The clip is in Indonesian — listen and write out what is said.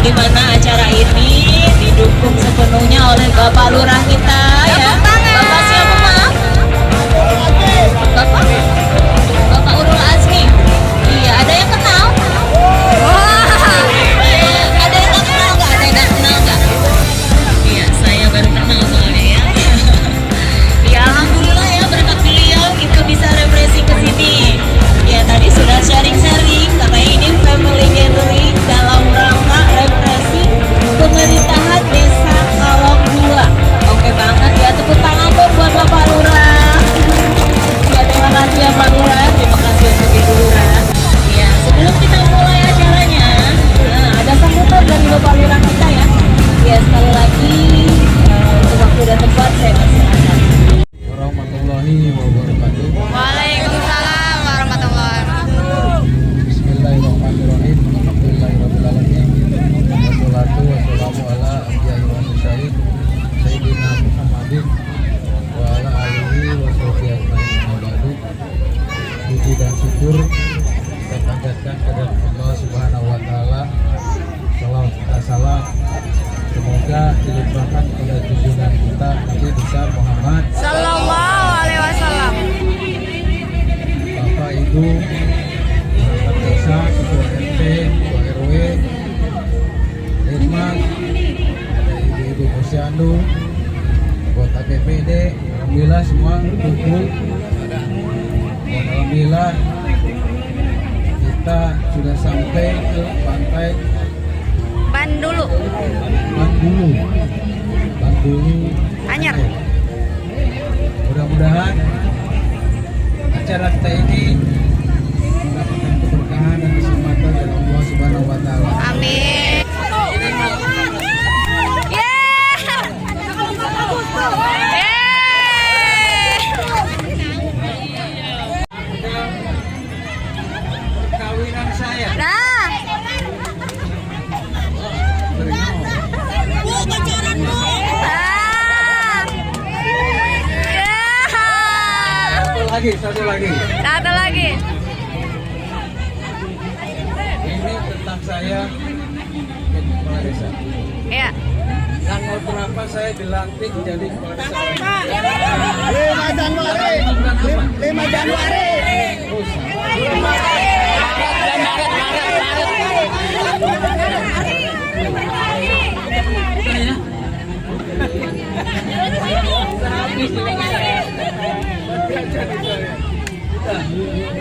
di mana acara ini didukung sepenuhnya oleh Bapak Lurah kita ya. Bapak siapa maaf? Bapak? Bapak Urul Azmi. Iya, ada yang kenal? Ada yang nggak kenal nggak? Ada yang nggak kenal nggak? Iya, saya baru kenal soalnya ya. Ya alhamdulillah ya, berkat beliau kita bisa refreshing ke sini. Ya tadi sudah sharing-sharing karena ini family gathering dalam rangka refreshing pemerintahan Desa Kalong 2. Oke banget ya, tepuk tangan dong buat Bapak Lurah. Ya terima kasih ya Pak Lurah, terima kasih untuk Ibu Lurah. Ya sebelum kita mulai acaranya, ada sambutan dari Bapak Lurah kita ya. Ya sekali lagi untuk waktu dan tempat saya persilakan. Warahmatullahi wabarakatuh. Waalaikumsalam warahmatullahi wabarakatuh. Bismillahirrahmanirrahim. Alhamdulillahirabbil alamin. Wassalatu wassalamu ala anbiya'i wa mursalin sayyidina Muhammadin wa ala alihi wa sahbihi ajmain. Ba'du. Puji dan syukur kita panjatkan kepada Allah Subhanahu wa taala. Salawat kita salam semoga dilimpahkan kepada junjungan kita Nabi besar Muhammad Sallallahu alaihi wasallam. Bapak Ibu perangkat desa, ketua RT, ketua RW, Irman, ada ibu-ibu posyandu, anggota BPD, alhamdulillah semua kumpul. Dan alhamdulillah kita sudah sampai ke pantai Bandulu. Bandulu Anyar. Mudah-mudahan acara kita ini mendapatkan keberkahan dan keselamatan dari Allah Subhanahu wa taala. Amin. Perkawinan saya. Nah, Satu lagi. satu lagi. Ini tentang saya jadi kepala desa. Ya. Tanggal berapa saya dilantik jadi kepala desa? 5 Januari. 5 Januari. Habis.